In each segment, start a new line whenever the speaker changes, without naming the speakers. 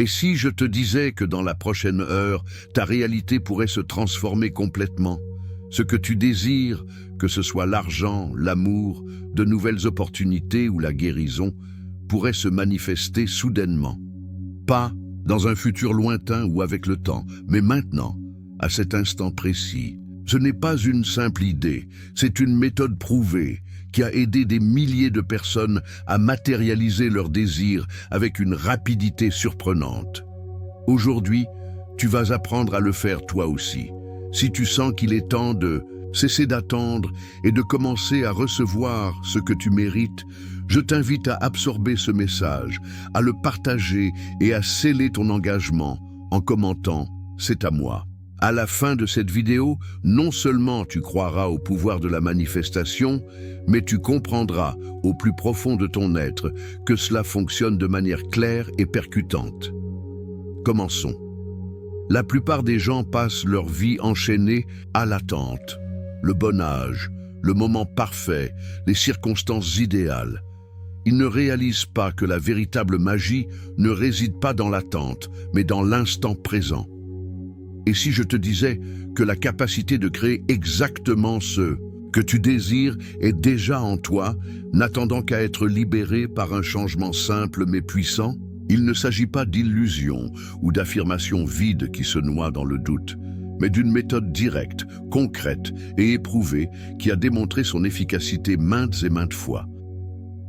Et si je te disais que dans la prochaine heure, ta réalité pourrait se transformer complètement? Ce que tu désires, que ce soit l'argent, l'amour, de nouvelles opportunités ou la guérison, pourrait se manifester soudainement. Pas dans un futur lointain ou avec le temps, mais maintenant, à cet instant précis. Ce n'est pas une simple idée, c'est une méthode prouvée qui a aidé des milliers de personnes à matérialiser leurs désirs avec une rapidité surprenante. Aujourd'hui, tu vas apprendre à le faire toi aussi. Si tu sens qu'il est temps de cesser d'attendre et de commencer à recevoir ce que tu mérites, je t'invite à absorber ce message, à le partager et à sceller ton engagement en commentant « C'est à moi ». À la fin de cette vidéo, non seulement tu croiras au pouvoir de la manifestation, mais tu comprendras au plus profond de ton être que cela fonctionne de manière claire et percutante. Commençons. La plupart des gens passent leur vie enchaînés à l'attente. Le bon âge, le moment parfait, les circonstances idéales. Ils ne réalisent pas que la véritable magie ne réside pas dans l'attente, mais dans l'instant présent. Et si je te disais que la capacité de créer exactement ce que tu désires est déjà en toi, n'attendant qu'à être libéré par un changement simple mais puissant? Il ne s'agit pas d'illusions ou d'affirmations vides qui se noient dans le doute, mais d'une méthode directe, concrète et éprouvée qui a démontré son efficacité maintes et maintes fois.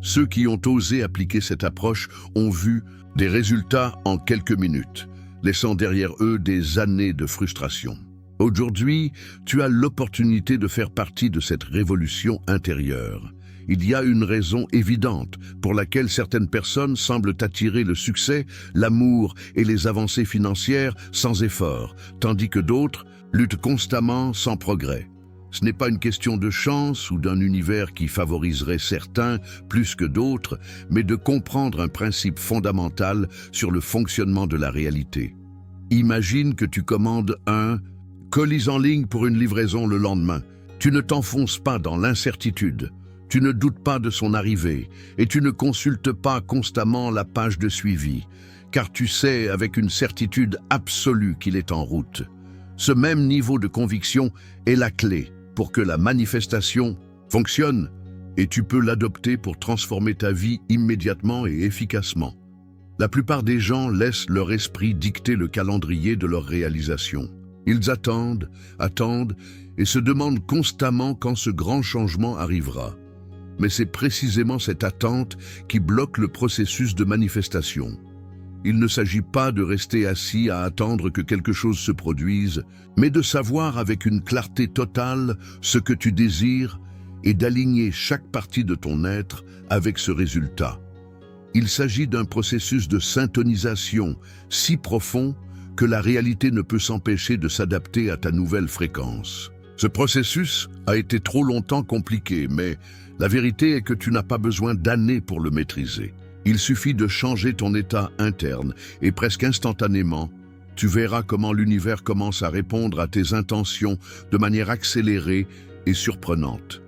Ceux qui ont osé appliquer cette approche ont vu des résultats en quelques minutes, laissant derrière eux des années de frustration. Aujourd'hui, tu as l'opportunité de faire partie de cette révolution intérieure. Il y a une raison évidente pour laquelle certaines personnes semblent attirer le succès, l'amour et les avancées financières sans effort, tandis que d'autres luttent constamment sans progrès. Ce n'est pas une question de chance ou d'un univers qui favoriserait certains plus que d'autres, mais de comprendre un principe fondamental sur le fonctionnement de la réalité. Imagine que tu commandes un colis en ligne pour une livraison le lendemain. Tu ne t'enfonces pas dans l'incertitude, tu ne doutes pas de son arrivée et tu ne consultes pas constamment la page de suivi, car tu sais avec une certitude absolue qu'il est en route. Ce même niveau de conviction est la clé pour que la manifestation fonctionne et tu peux l'adopter pour transformer ta vie immédiatement et efficacement. La plupart des gens laissent leur esprit dicter le calendrier de leur réalisation. Ils attendent et se demandent constamment quand ce grand changement arrivera. Mais c'est précisément cette attente qui bloque le processus de manifestation. Il ne s'agit pas de rester assis à attendre que quelque chose se produise, mais de savoir avec une clarté totale ce que tu désires et d'aligner chaque partie de ton être avec ce résultat. Il s'agit d'un processus de syntonisation si profond que la réalité ne peut s'empêcher de s'adapter à ta nouvelle fréquence. Ce processus a été trop longtemps compliqué, mais la vérité est que tu n'as pas besoin d'années pour le maîtriser. Il suffit de changer ton état interne et presque instantanément, tu verras comment l'univers commence à répondre à tes intentions de manière accélérée et surprenante.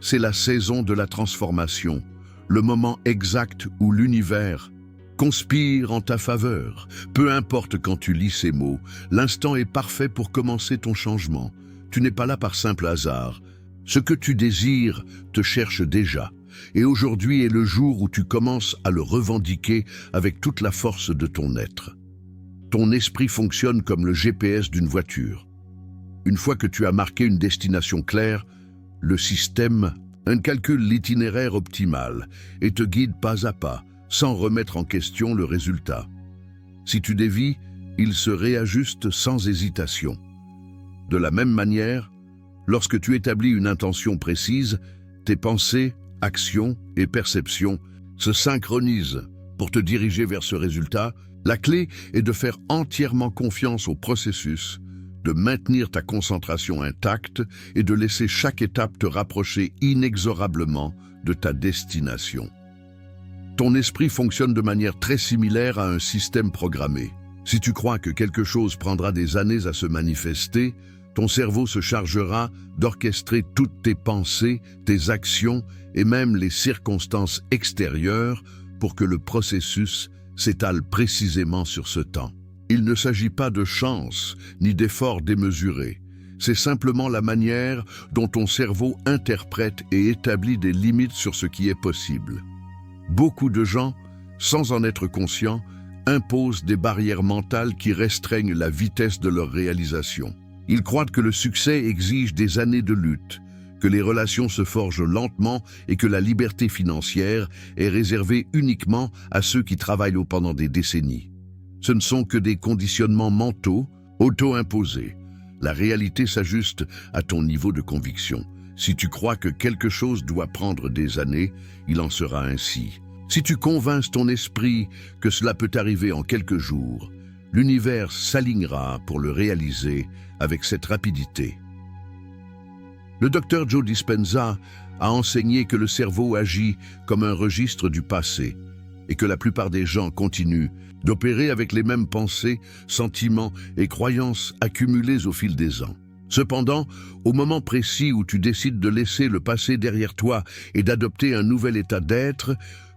C'est la saison de la transformation, le moment exact où l'univers conspire en ta faveur. Peu importe quand tu lis ces mots, l'instant est parfait pour commencer ton changement. Tu n'es pas là par simple hasard. Ce que tu désires te cherche déjà. Et aujourd'hui est le jour où tu commences à le revendiquer avec toute la force de ton être. Ton esprit fonctionne comme le GPS d'une voiture. Une fois que tu as marqué une destination claire, le système calcule l'itinéraire optimal et te guide pas à pas, sans remettre en question le résultat. Si tu dévies, il se réajuste sans hésitation. De la même manière, lorsque tu établis une intention précise, tes pensées, actions et perceptions se synchronisent pour te diriger vers ce résultat. La clé est de faire entièrement confiance au processus, de maintenir ta concentration intacte et de laisser chaque étape te rapprocher inexorablement de ta destination. Ton esprit fonctionne de manière très similaire à un système programmé. Si tu crois que quelque chose prendra des années à se manifester, ton cerveau se chargera d'orchestrer toutes tes pensées, tes actions et même les circonstances extérieures pour que le processus s'étale précisément sur ce temps. Il ne s'agit pas de chance ni d'efforts démesurés. C'est simplement la manière dont ton cerveau interprète et établit des limites sur ce qui est possible. Beaucoup de gens, sans en être conscients, imposent des barrières mentales qui restreignent la vitesse de leur réalisation. Ils croient que le succès exige des années de lutte, que les relations se forgent lentement et que la liberté financière est réservée uniquement à ceux qui travaillent pendant des décennies. Ce ne sont que des conditionnements mentaux, auto-imposés. La réalité s'ajuste à ton niveau de conviction. Si tu crois que quelque chose doit prendre des années, il en sera ainsi. Si tu convaincs ton esprit que cela peut arriver en quelques jours, l'univers s'alignera pour le réaliser avec cette rapidité. Le docteur Joe Dispenza a enseigné que le cerveau agit comme un registre du passé et que la plupart des gens continuent d'opérer avec les mêmes pensées, sentiments et croyances accumulées au fil des ans. Cependant, au moment précis où tu décides de laisser le passé derrière toi et d'adopter un nouvel état d'être,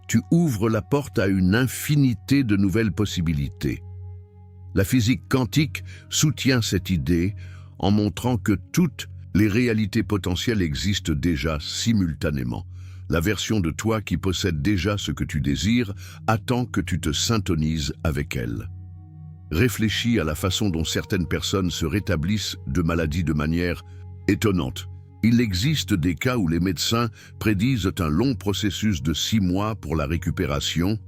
tu ouvres la porte à une infinité de nouvelles possibilités. La physique quantique soutient cette idée en montrant que toutes les réalités potentielles existent déjà simultanément. La version de toi qui possède déjà ce que tu désires attend que tu te syntonises avec elle. Réfléchis à la façon dont certaines personnes se rétablissent de maladies de manière étonnante. Il existe des cas où les médecins prédisent un long processus de 6 mois pour la récupération,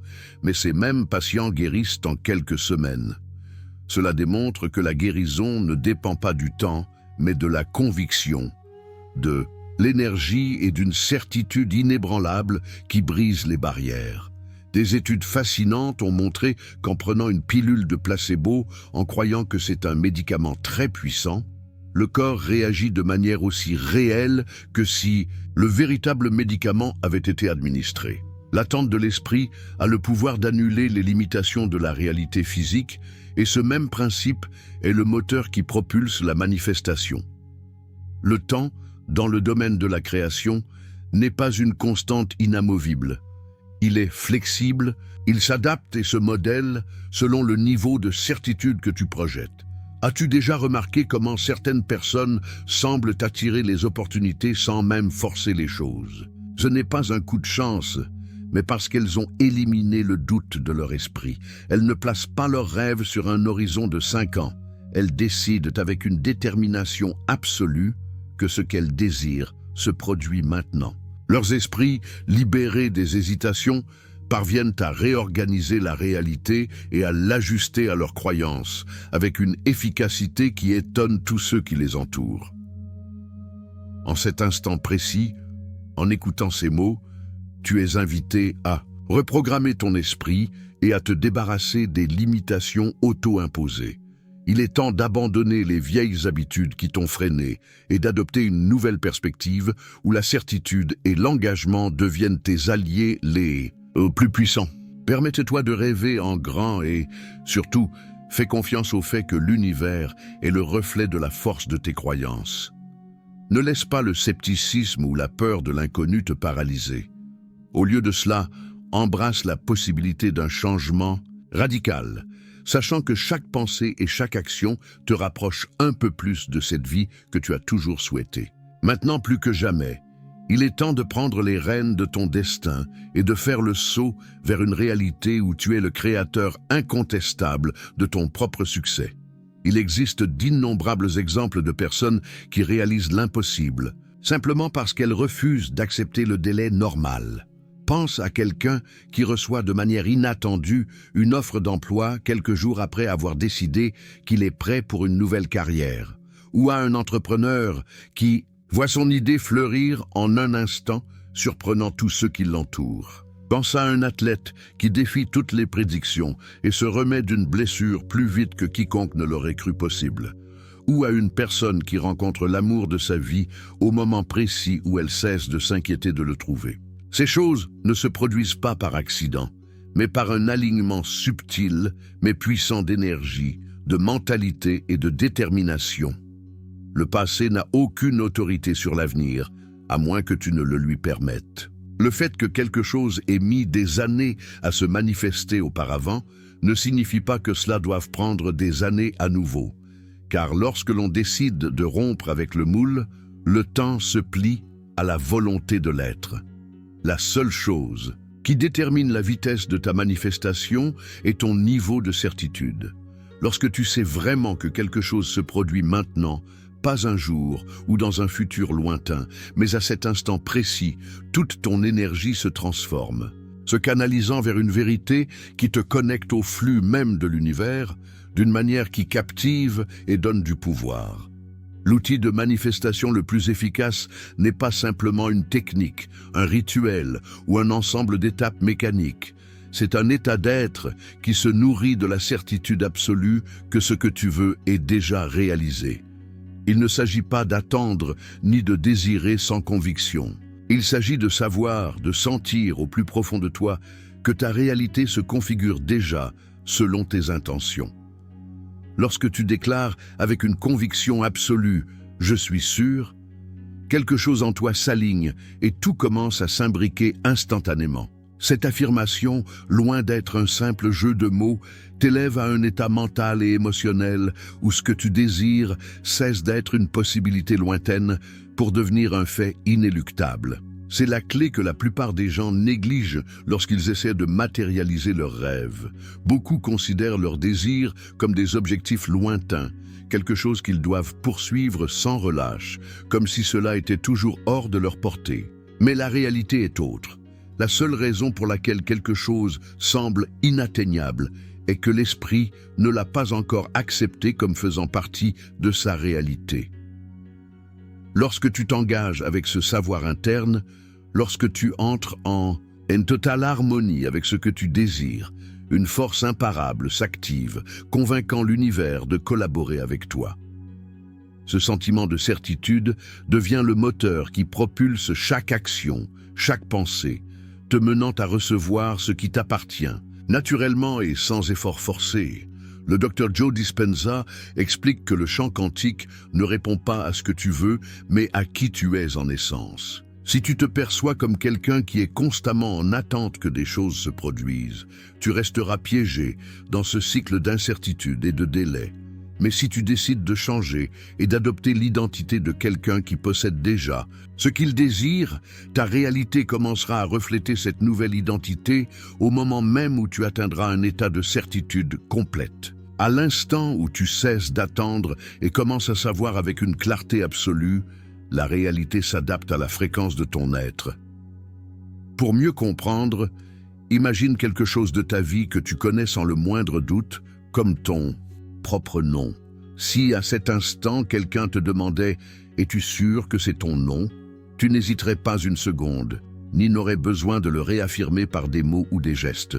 mais ces mêmes patients guérissent en quelques semaines. Cela démontre que la guérison ne dépend pas du temps, mais de la conviction, de l'énergie et d'une certitude inébranlable qui brise les barrières. Des études fascinantes ont montré qu'en prenant une pilule de placebo, en croyant que c'est un médicament très puissant, le corps réagit de manière aussi réelle que si le véritable médicament avait été administré. L'attente de l'esprit a le pouvoir d'annuler les limitations de la réalité physique, et ce même principe est le moteur qui propulse la manifestation. Le temps, dans le domaine de la création, n'est pas une constante inamovible. Il est flexible, il s'adapte et se modèle selon le niveau de certitude que tu projettes. As-tu déjà remarqué comment certaines personnes semblent attirer les opportunités sans même forcer les choses? Ce n'est pas un coup de chance, mais parce qu'elles ont éliminé le doute de leur esprit. Elles ne placent pas leurs rêves sur un horizon de 5 ans. Elles décident avec une détermination absolue que ce qu'elles désirent se produit maintenant. Leurs esprits, libérés des hésitations, parviennent à réorganiser la réalité et à l'ajuster à leurs croyances, avec une efficacité qui étonne tous ceux qui les entourent. En cet instant précis, en écoutant ces mots, tu es invité à reprogrammer ton esprit et à te débarrasser des limitations auto-imposées. Il est temps d'abandonner les vieilles habitudes qui t'ont freiné et d'adopter une nouvelle perspective où la certitude et l'engagement deviennent tes alliés les plus puissants. Permets-toi de rêver en grand et, surtout, fais confiance au fait que l'univers est le reflet de la force de tes croyances. Ne laisse pas le scepticisme ou la peur de l'inconnu te paralyser. Au lieu de cela, embrasse la possibilité d'un changement radical, sachant que chaque pensée et chaque action te rapprochent un peu plus de cette vie que tu as toujours souhaitée. Maintenant plus que jamais, il est temps de prendre les rênes de ton destin et de faire le saut vers une réalité où tu es le créateur incontestable de ton propre succès. Il existe d'innombrables exemples de personnes qui réalisent l'impossible, simplement parce qu'elles refusent d'accepter le délai normal. Pense à quelqu'un qui reçoit de manière inattendue une offre d'emploi quelques jours après avoir décidé qu'il est prêt pour une nouvelle carrière, ou à un entrepreneur qui voit son idée fleurir en un instant, surprenant tous ceux qui l'entourent. Pense à un athlète qui défie toutes les prédictions et se remet d'une blessure plus vite que quiconque ne l'aurait cru possible. Ou à une personne qui rencontre l'amour de sa vie au moment précis où elle cesse de s'inquiéter de le trouver. Ces choses ne se produisent pas par accident, mais par un alignement subtil mais puissant d'énergie, de mentalité et de détermination. Le passé n'a aucune autorité sur l'avenir, à moins que tu ne le lui permettes. Le fait que quelque chose ait mis des années à se manifester auparavant ne signifie pas que cela doive prendre des années à nouveau. Car lorsque l'on décide de rompre avec le moule, le temps se plie à la volonté de l'être. La seule chose qui détermine la vitesse de ta manifestation est ton niveau de certitude. Lorsque tu sais vraiment que quelque chose se produit maintenant, pas un jour ou dans un futur lointain, mais à cet instant précis, toute ton énergie se transforme, se canalisant vers une vérité qui te connecte au flux même de l'univers, d'une manière qui captive et donne du pouvoir. L'outil de manifestation le plus efficace n'est pas simplement une technique, un rituel ou un ensemble d'étapes mécaniques. C'est un état d'être qui se nourrit de la certitude absolue que ce que tu veux est déjà réalisé. Il ne s'agit pas d'attendre ni de désirer sans conviction. Il s'agit de savoir, de sentir au plus profond de toi que ta réalité se configure déjà selon tes intentions. Lorsque tu déclares avec une conviction absolue « je suis sûr », quelque chose en toi s'aligne et tout commence à s'imbriquer instantanément. Cette affirmation, loin d'être un simple jeu de mots, t'élève à un état mental et émotionnel où ce que tu désires cesse d'être une possibilité lointaine pour devenir un fait inéluctable. C'est la clé que la plupart des gens négligent lorsqu'ils essaient de matérialiser leurs rêves. Beaucoup considèrent leurs désirs comme des objectifs lointains, quelque chose qu'ils doivent poursuivre sans relâche, comme si cela était toujours hors de leur portée. Mais la réalité est autre. La seule raison pour laquelle quelque chose semble inatteignable est que l'esprit ne l'a pas encore accepté comme faisant partie de sa réalité. Lorsque tu t'engages avec ce savoir interne, lorsque tu entres en totale harmonie avec ce que tu désires, une force imparable s'active, convainquant l'univers de collaborer avec toi. Ce sentiment de certitude devient le moteur qui propulse chaque action, chaque pensée, te menant à recevoir ce qui t'appartient, naturellement et sans effort forcé. Le Dr Joe Dispenza explique que le champ quantique ne répond pas à ce que tu veux, mais à qui tu es en essence. Si tu te perçois comme quelqu'un qui est constamment en attente que des choses se produisent, tu resteras piégé dans ce cycle d'incertitude et de délai. Mais si tu décides de changer et d'adopter l'identité de quelqu'un qui possède déjà ce qu'il désire, ta réalité commencera à refléter cette nouvelle identité au moment même où tu atteindras un état de certitude complète. À l'instant où tu cesses d'attendre et commences à savoir avec une clarté absolue, la réalité s'adapte à la fréquence de ton être. Pour mieux comprendre, imagine quelque chose de ta vie que tu connais sans le moindre doute, comme ton propre nom. Si à cet instant quelqu'un te demandait « Es-tu sûr que c'est ton nom ?», tu n'hésiterais pas une seconde, ni n'aurais besoin de le réaffirmer par des mots ou des gestes.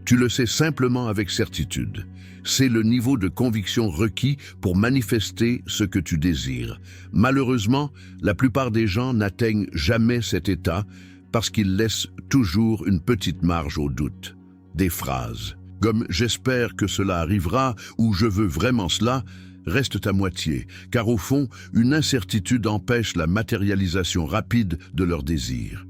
Tu le sais simplement avec certitude. C'est le niveau de conviction requis pour manifester ce que tu désires. Malheureusement, la plupart des gens n'atteignent jamais cet état parce qu'ils laissent toujours une petite marge au doute. Des phrases comme « j'espère que cela arrivera » ou « je veux vraiment cela » restent à moitié, car au fond, une incertitude empêche la matérialisation rapide de leurs désirs.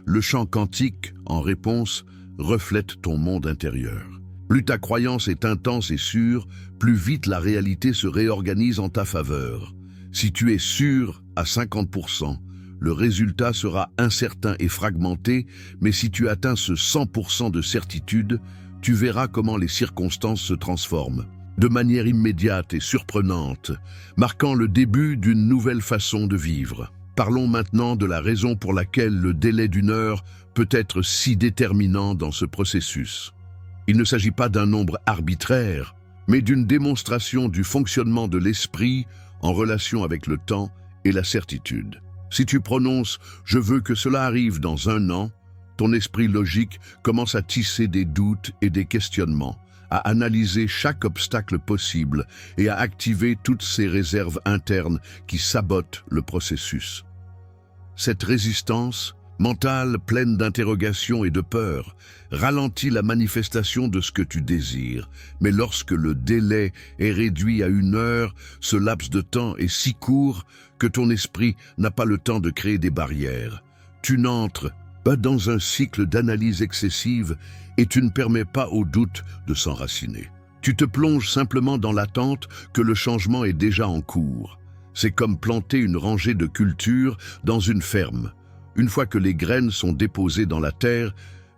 Le champ quantique, en réponse, reflète ton monde intérieur. Plus ta croyance est intense et sûre, plus vite la réalité se réorganise en ta faveur. Si tu es sûr à 50%, le résultat sera incertain et fragmenté, mais si tu atteins ce 100% de certitude, tu verras comment les circonstances se transforment, de manière immédiate et surprenante, marquant le début d'une nouvelle façon de vivre. Parlons maintenant de la raison pour laquelle le délai d'une heure peut être si déterminant dans ce processus. Il ne s'agit pas d'un nombre arbitraire, mais d'une démonstration du fonctionnement de l'esprit en relation avec le temps et la certitude. Si tu prononces « je veux que cela arrive dans 1 an », ton esprit logique commence à tisser des doutes et des questionnements, à analyser chaque obstacle possible et à activer toutes ces réserves internes qui sabotent le processus. Cette résistance mentale pleine d'interrogations et de peur ralentit la manifestation de ce que tu désires. Mais lorsque le délai est réduit à 1 heure, ce laps de temps est si court que ton esprit n'a pas le temps de créer des barrières. Tu n'entres Pas dans un cycle d'analyse excessive et tu ne permets pas au doute de s'enraciner. Tu te plonges simplement dans l'attente que le changement est déjà en cours. C'est comme planter une rangée de cultures dans une ferme. Une fois que les graines sont déposées dans la terre,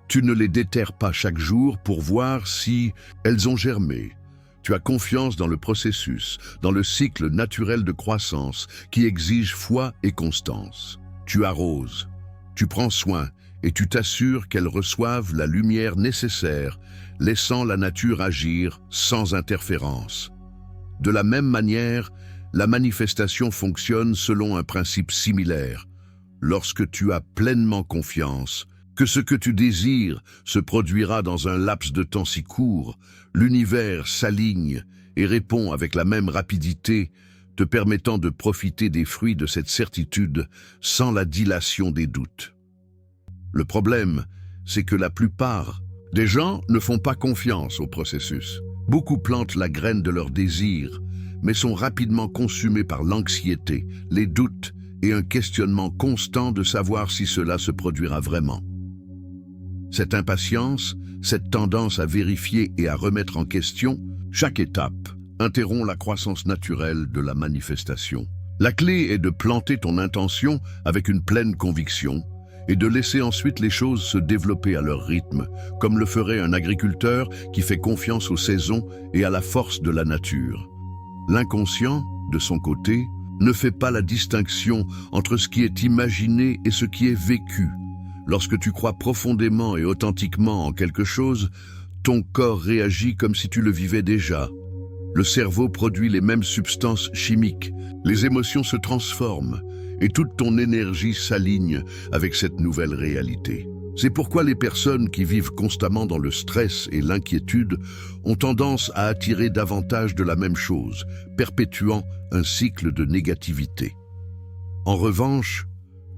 tu ne les déterres pas chaque jour pour voir si elles ont germé. Tu as confiance dans le processus, dans le cycle naturel de croissance qui exige foi et constance. Tu arroses, tu prends soin et tu t'assures qu'elles reçoivent la lumière nécessaire, laissant la nature agir sans interférence. De la même manière, la manifestation fonctionne selon un principe similaire. Lorsque tu as pleinement confiance que ce que tu désires se produira dans un laps de temps si court, l'univers s'aligne et répond avec la même rapidité, te permettant de profiter des fruits de cette certitude sans la dilation des doutes. Le problème, c'est que la plupart des gens ne font pas confiance au processus. Beaucoup plantent la graine de leur désir, mais sont rapidement consumés par l'anxiété, les doutes et un questionnement constant de savoir si cela se produira vraiment. Cette impatience, cette tendance à vérifier et à remettre en question, chaque étape interrompt la croissance naturelle de la manifestation. La clé est de planter ton intention avec une pleine conviction et de laisser ensuite les choses se développer à leur rythme, comme le ferait un agriculteur qui fait confiance aux saisons et à la force de la nature. L'inconscient, de son côté, ne fait pas la distinction entre ce qui est imaginé et ce qui est vécu. Lorsque tu crois profondément et authentiquement en quelque chose, ton corps réagit comme si tu le vivais déjà. Le cerveau produit les mêmes substances chimiques, les émotions se transforment et toute ton énergie s'aligne avec cette nouvelle réalité. C'est pourquoi les personnes qui vivent constamment dans le stress et l'inquiétude ont tendance à attirer davantage de la même chose, perpétuant un cycle de négativité. En revanche,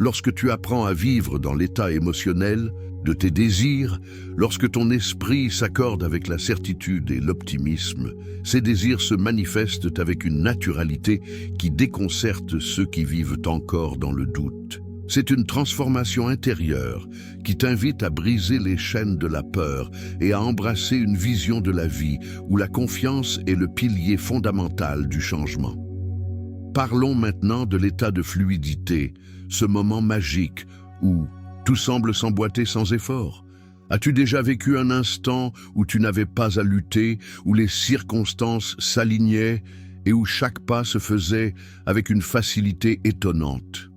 lorsque tu apprends à vivre dans l'état émotionnel de tes désirs, lorsque ton esprit s'accorde avec la certitude et l'optimisme, ces désirs se manifestent avec une naturalité qui déconcerte ceux qui vivent encore dans le doute. C'est une transformation intérieure qui t'invite à briser les chaînes de la peur et à embrasser une vision de la vie où la confiance est le pilier fondamental du changement. Parlons maintenant de l'état de fluidité, ce moment magique où tout semble s'emboîter sans effort. As-tu déjà vécu un instant où tu n'avais pas à lutter, où les circonstances s'alignaient et où chaque pas se faisait avec une facilité étonnante?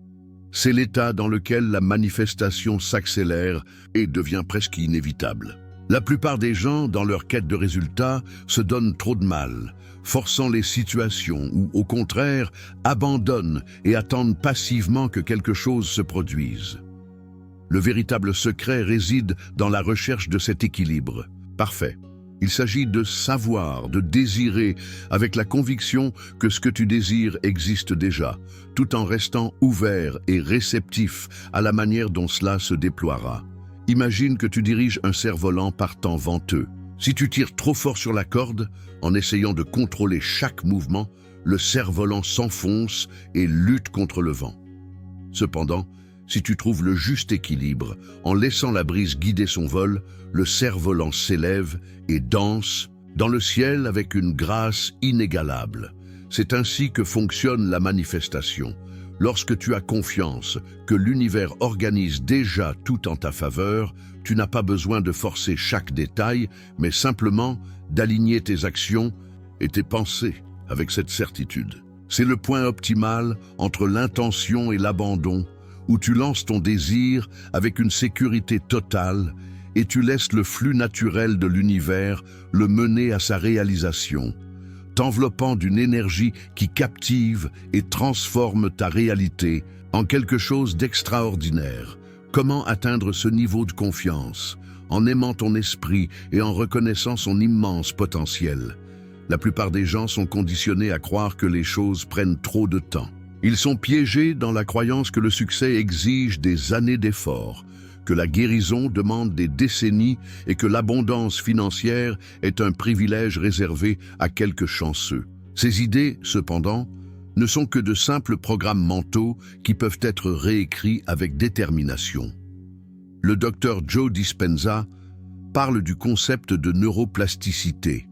C'est l'état dans lequel la manifestation s'accélère et devient presque inévitable. La plupart des gens, dans leur quête de résultats, se donnent trop de mal, forçant les situations ou, au contraire, abandonnent et attendent passivement que quelque chose se produise. Le véritable secret réside dans la recherche de cet équilibre parfait. Il s'agit de savoir, de désirer, avec la conviction que ce que tu désires existe déjà, tout en restant ouvert et réceptif à la manière dont cela se déploiera. Imagine que tu diriges un cerf-volant par temps venteux. Si tu tires trop fort sur la corde, en essayant de contrôler chaque mouvement, le cerf-volant s'enfonce et lutte contre le vent. Cependant, si tu trouves le juste équilibre, en laissant la brise guider son vol, le cerf-volant s'élève et danse dans le ciel avec une grâce inégalable. C'est ainsi que fonctionne la manifestation. Lorsque tu as confiance que l'univers organise déjà tout en ta faveur, tu n'as pas besoin de forcer chaque détail, mais simplement d'aligner tes actions et tes pensées avec cette certitude. C'est le point optimal entre l'intention et l'abandon, où tu lances ton désir avec une sécurité totale et tu laisses le flux naturel de l'univers le mener à sa réalisation, t'enveloppant d'une énergie qui captive et transforme ta réalité en quelque chose d'extraordinaire. Comment atteindre ce niveau de confiance? En aimant ton esprit et en reconnaissant son immense potentiel. La plupart des gens sont conditionnés à croire que les choses prennent trop de temps. Ils sont piégés dans la croyance que le succès exige des années d'efforts, que la guérison demande des décennies et que l'abondance financière est un privilège réservé à quelques chanceux. Ces idées, cependant, ne sont que de simples programmes mentaux qui peuvent être réécrits avec détermination. Le docteur Joe Dispenza parle du concept de neuroplasticité,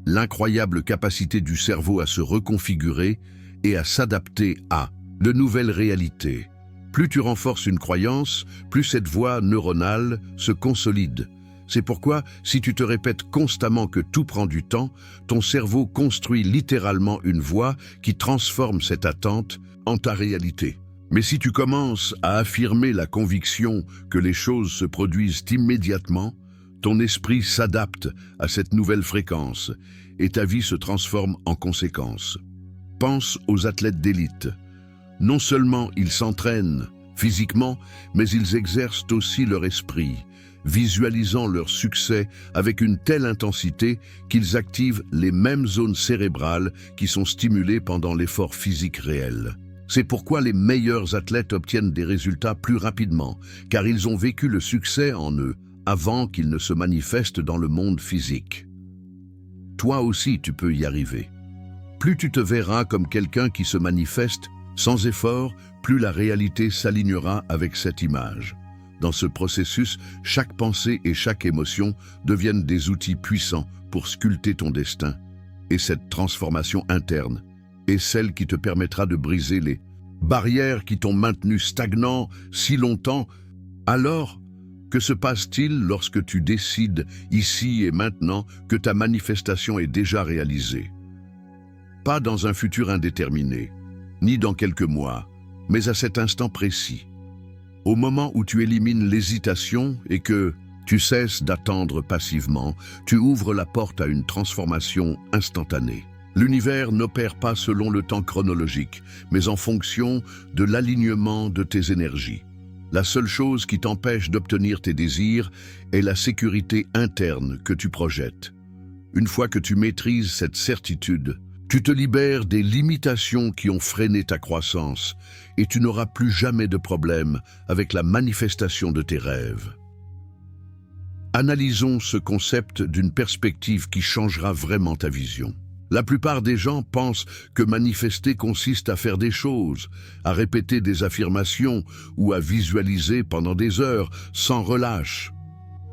l'incroyable capacité du cerveau à se reconfigurer et à s'adapter à de nouvelles réalités. Plus tu renforces une croyance, plus cette voie neuronale se consolide. C'est pourquoi, si tu te répètes constamment que tout prend du temps, ton cerveau construit littéralement une voie qui transforme cette attente en ta réalité. Mais si tu commences à affirmer la conviction que les choses se produisent immédiatement, ton esprit s'adapte à cette nouvelle fréquence et ta vie se transforme en conséquence. Pense aux athlètes d'élite. Non seulement ils s'entraînent physiquement, mais ils exercent aussi leur esprit, visualisant leur succès avec une telle intensité qu'ils activent les mêmes zones cérébrales qui sont stimulées pendant l'effort physique réel. C'est pourquoi les meilleurs athlètes obtiennent des résultats plus rapidement, car ils ont vécu le succès en eux avant qu'il ne se manifeste dans le monde physique. Toi aussi, tu peux y arriver. Plus tu te verras comme quelqu'un qui se manifeste sans effort, plus la réalité s'alignera avec cette image. Dans ce processus, chaque pensée et chaque émotion deviennent des outils puissants pour sculpter ton destin. Et cette transformation interne est celle qui te permettra de briser les barrières qui t'ont maintenu stagnant si longtemps. Alors, que se passe-t-il lorsque tu décides, ici et maintenant, que ta manifestation est déjà réalisée? Pas dans un futur indéterminé, ni dans quelques mois, mais à cet instant précis. Au moment où tu élimines l'hésitation et que tu cesses d'attendre passivement, tu ouvres la porte à une transformation instantanée. L'univers n'opère pas selon le temps chronologique, mais en fonction de l'alignement de tes énergies. La seule chose qui t'empêche d'obtenir tes désirs est la sécurité interne que tu projettes. Une fois que tu maîtrises cette certitude, tu te libères des limitations qui ont freiné ta croissance et tu n'auras plus jamais de problème avec la manifestation de tes rêves. Analysons ce concept d'une perspective qui changera vraiment ta vision. La plupart des gens pensent que manifester consiste à faire des choses, à répéter des affirmations ou à visualiser pendant des heures sans relâche.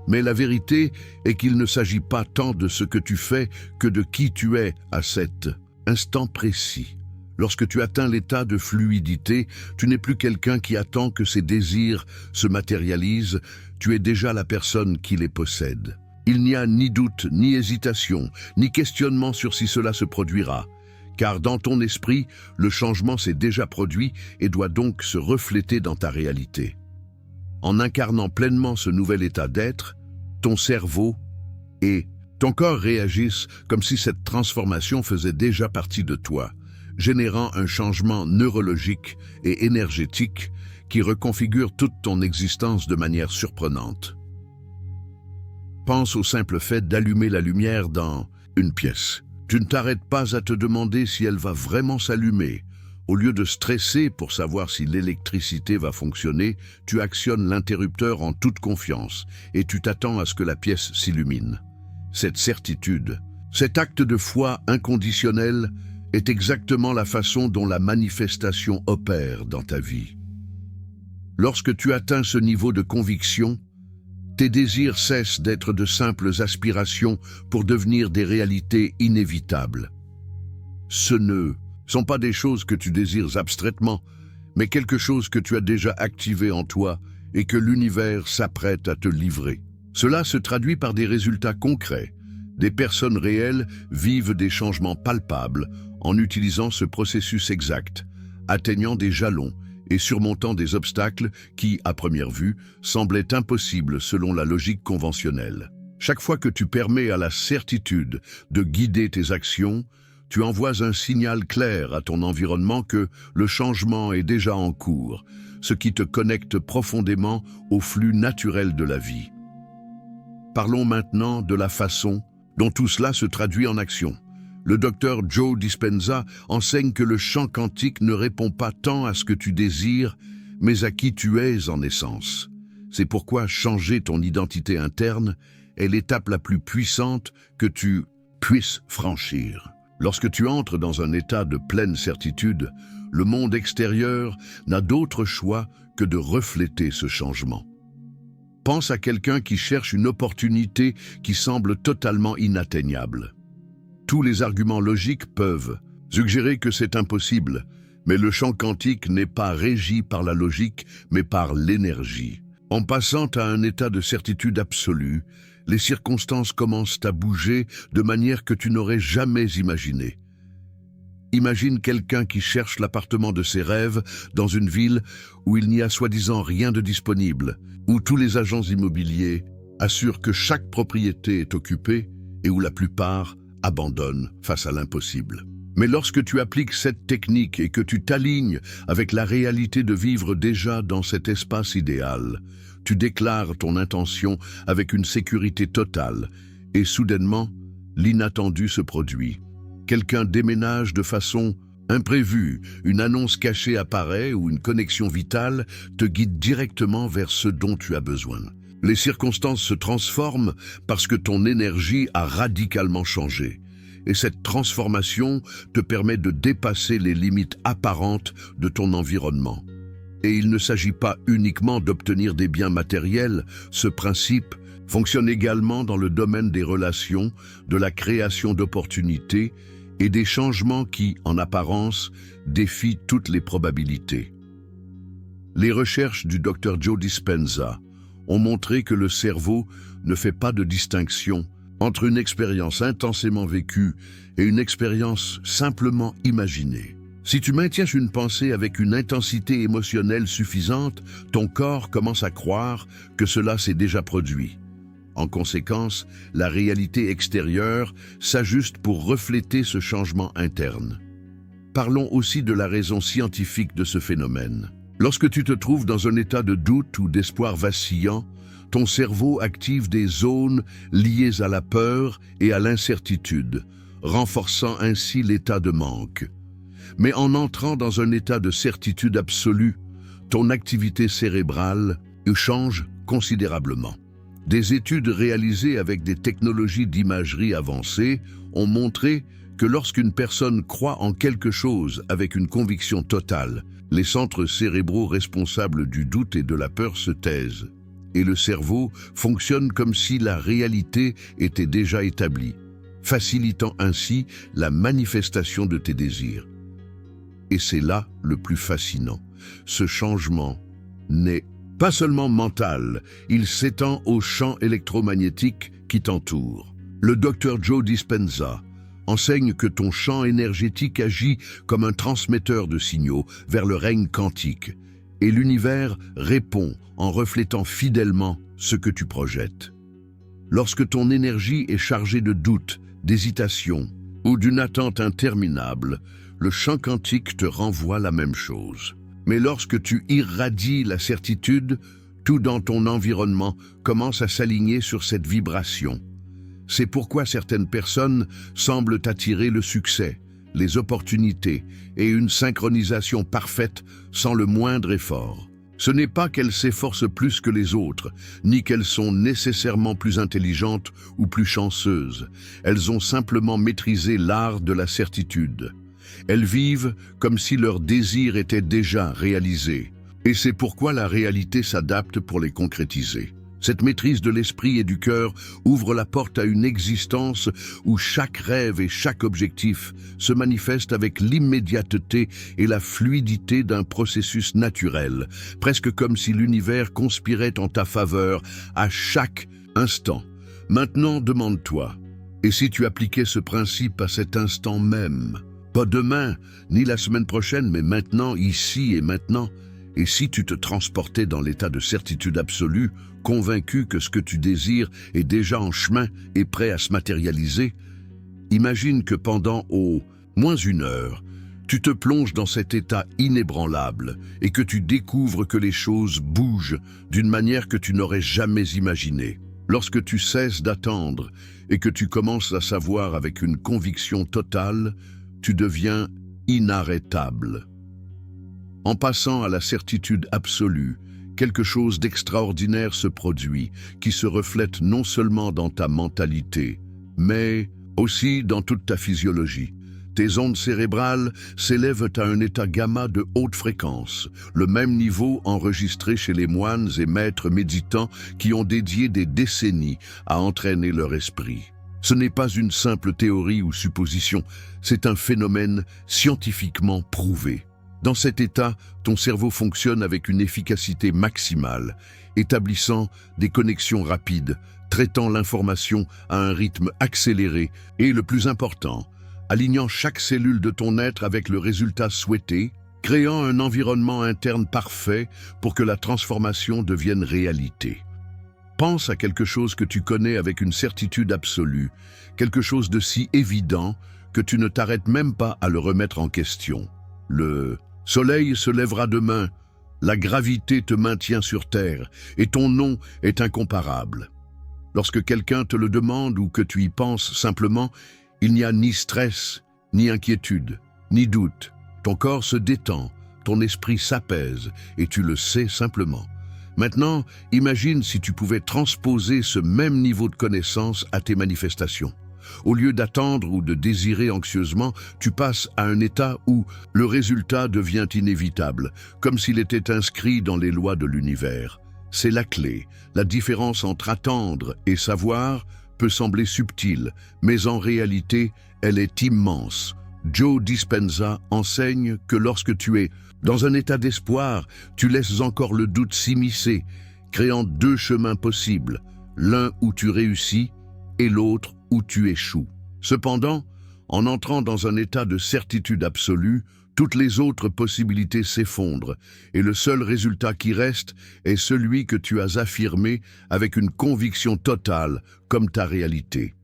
Mais la vérité est qu'il ne s'agit pas tant de ce que tu fais que de qui tu es à cet instant précis. Lorsque tu atteins l'état de fluidité, tu n'es plus quelqu'un qui attend que ses désirs se matérialisent, tu es déjà la personne qui les possède. Il n'y a ni doute, ni hésitation, ni questionnement sur si cela se produira, car dans ton esprit, le changement s'est déjà produit et doit donc se refléter dans ta réalité. En incarnant pleinement ce nouvel état d'être, ton cerveau et ton corps réagissent comme si cette transformation faisait déjà partie de toi, générant un changement neurologique et énergétique qui reconfigure toute ton existence de manière surprenante. Pense au simple fait d'allumer la lumière dans une pièce. Tu ne t'arrêtes pas à te demander si elle va vraiment s'allumer. Au lieu de stresser pour savoir si l'électricité va fonctionner, tu actionnes l'interrupteur en toute confiance et tu t'attends à ce que la pièce s'illumine. Cette certitude, cet acte de foi inconditionnel est exactement la façon dont la manifestation opère dans ta vie. Lorsque tu atteins ce niveau de conviction, tes désirs cessent d'être de simples aspirations pour devenir des réalités inévitables. Ce ne sont pas des choses que tu désires abstraitement, mais quelque chose que tu as déjà activé en toi et que l'univers s'apprête à te livrer. Cela se traduit par des résultats concrets. Des personnes réelles vivent des changements palpables en utilisant ce processus exact, atteignant des jalons et surmontant des obstacles qui, à première vue, semblaient impossibles selon la logique conventionnelle. Chaque fois que tu permets à la certitude de guider tes actions, tu envoies un signal clair à ton environnement que le changement est déjà en cours, ce qui te connecte profondément au flux naturel de la vie. Parlons maintenant de la façon dont tout cela se traduit en action. Le docteur Joe Dispenza enseigne que le champ quantique ne répond pas tant à ce que tu désires, mais à qui tu es en essence. C'est pourquoi changer ton identité interne est l'étape la plus puissante que tu puisses franchir. Lorsque tu entres dans un état de pleine certitude, le monde extérieur n'a d'autre choix que de refléter ce changement. Pense à quelqu'un qui cherche une opportunité qui semble totalement inatteignable. Tous les arguments logiques peuvent suggérer que c'est impossible, mais le champ quantique n'est pas régi par la logique, mais par l'énergie. En passant à un état de certitude absolue, les circonstances commencent à bouger de manière que tu n'aurais jamais imaginé. Imagine quelqu'un qui cherche l'appartement de ses rêves dans une ville où il n'y a soi-disant rien de disponible, où tous les agents immobiliers assurent que chaque propriété est occupée et où la plupart abandonnent face à l'impossible. Mais lorsque tu appliques cette technique et que tu t'alignes avec la réalité de vivre déjà dans cet espace idéal, tu déclares ton intention avec une sécurité totale et soudainement, l'inattendu se produit. Quelqu'un déménage de façon imprévue, une annonce cachée apparaît ou une connexion vitale te guide directement vers ce dont tu as besoin. Les circonstances se transforment parce que ton énergie a radicalement changé. Et cette transformation te permet de dépasser les limites apparentes de ton environnement. Et il ne s'agit pas uniquement d'obtenir des biens matériels, ce principe fonctionne également dans le domaine des relations, de la création d'opportunités et des changements qui, en apparence, défient toutes les probabilités. Les recherches du Dr Joe Dispenza ont montré que le cerveau ne fait pas de distinction entre une expérience intensément vécue et une expérience simplement imaginée. Si tu maintiens une pensée avec une intensité émotionnelle suffisante, ton corps commence à croire que cela s'est déjà produit. En conséquence, la réalité extérieure s'ajuste pour refléter ce changement interne. Parlons aussi de la raison scientifique de ce phénomène. Lorsque tu te trouves dans un état de doute ou d'espoir vacillant, ton cerveau active des zones liées à la peur et à l'incertitude, renforçant ainsi l'état de manque. Mais en entrant dans un état de certitude absolue, ton activité cérébrale change considérablement. Des études réalisées avec des technologies d'imagerie avancées ont montré que lorsqu'une personne croit en quelque chose avec une conviction totale, les centres cérébraux responsables du doute et de la peur se taisent, et le cerveau fonctionne comme si la réalité était déjà établie, facilitant ainsi la manifestation de tes désirs. Et c'est là le plus fascinant. Ce changement n'est pas seulement mental, il s'étend au champ électromagnétique qui t'entoure. Le Dr Joe Dispenza enseigne que ton champ énergétique agit comme un transmetteur de signaux vers le règne quantique, et l'univers répond en reflétant fidèlement ce que tu projettes. Lorsque ton énergie est chargée de doute, d'hésitation ou d'une attente interminable, le champ quantique te renvoie la même chose. Mais lorsque tu irradies la certitude, tout dans ton environnement commence à s'aligner sur cette vibration. C'est pourquoi certaines personnes semblent attirer le succès, les opportunités et une synchronisation parfaite sans le moindre effort. Ce n'est pas qu'elles s'efforcent plus que les autres, ni qu'elles sont nécessairement plus intelligentes ou plus chanceuses. Elles ont simplement maîtrisé l'art de la certitude. Elles vivent comme si leur désir était déjà réalisé. Et c'est pourquoi la réalité s'adapte pour les concrétiser. Cette maîtrise de l'esprit et du cœur ouvre la porte à une existence où chaque rêve et chaque objectif se manifestent avec l'immédiateté et la fluidité d'un processus naturel, presque comme si l'univers conspirait en ta faveur à chaque instant. Maintenant, demande-toi, et si tu appliquais ce principe à cet instant même? Pas demain, ni la semaine prochaine, mais maintenant, ici et maintenant. Et si tu te transportais dans l'état de certitude absolue, convaincu que ce que tu désires est déjà en chemin et prêt à se matérialiser? Imagine que pendant au moins 1 heure, tu te plonges dans cet état inébranlable et que tu découvres que les choses bougent d'une manière que tu n'aurais jamais imaginée. Lorsque tu cesses d'attendre et que tu commences à savoir avec une conviction totale, tu deviens inarrêtable. En passant à la certitude absolue, quelque chose d'extraordinaire se produit, qui se reflète non seulement dans ta mentalité, mais aussi dans toute ta physiologie. Tes ondes cérébrales s'élèvent à un état gamma de haute fréquence, le même niveau enregistré chez les moines et maîtres méditants qui ont dédié des décennies à entraîner leur esprit. Ce n'est pas une simple théorie ou supposition, c'est un phénomène scientifiquement prouvé. Dans cet état, ton cerveau fonctionne avec une efficacité maximale, établissant des connexions rapides, traitant l'information à un rythme accéléré et, le plus important, alignant chaque cellule de ton être avec le résultat souhaité, créant un environnement interne parfait pour que la transformation devienne réalité. Pense à quelque chose que tu connais avec une certitude absolue, quelque chose de si évident que tu ne t'arrêtes même pas à le remettre en question. Le soleil se lèvera demain, la gravité te maintient sur terre et ton nom est incomparable. Lorsque quelqu'un te le demande ou que tu y penses simplement, il n'y a ni stress, ni inquiétude, ni doute. Ton corps se détend, ton esprit s'apaise et tu le sais simplement. Maintenant, imagine si tu pouvais transposer ce même niveau de connaissance à tes manifestations. Au lieu d'attendre ou de désirer anxieusement, tu passes à un état où le résultat devient inévitable, comme s'il était inscrit dans les lois de l'univers. C'est la clé. La différence entre attendre et savoir peut sembler subtile, mais en réalité, elle est immense. Joe Dispenza enseigne que lorsque tu es dans un état d'espoir, tu laisses encore le doute s'immiscer, créant deux chemins possibles, l'un où tu réussis et l'autre où tu échoues. Cependant, en entrant dans un état de certitude absolue, toutes les autres possibilités s'effondrent et le seul résultat qui reste est celui que tu as affirmé avec une conviction totale comme ta réalité.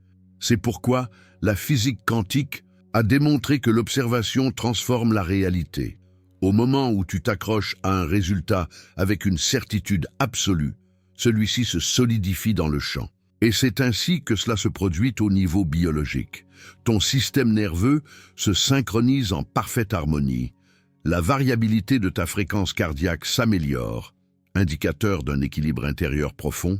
C'est pourquoi la physique quantique a démontré que l'observation transforme la réalité. Au moment où tu t'accroches à un résultat avec une certitude absolue, celui-ci se solidifie dans le champ. Et c'est ainsi que cela se produit au niveau biologique. Ton système nerveux se synchronise en parfaite harmonie. La variabilité de ta fréquence cardiaque s'améliore, indicateur d'un équilibre intérieur profond,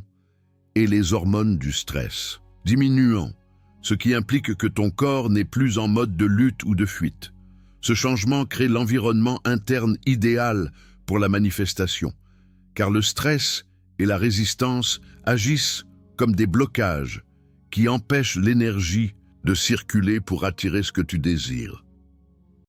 et les hormones du stress diminuant, ce qui implique que ton corps n'est plus en mode de lutte ou de fuite. Ce changement crée l'environnement interne idéal pour la manifestation, car le stress et la résistance agissent comme des blocages qui empêchent l'énergie de circuler pour attirer ce que tu désires.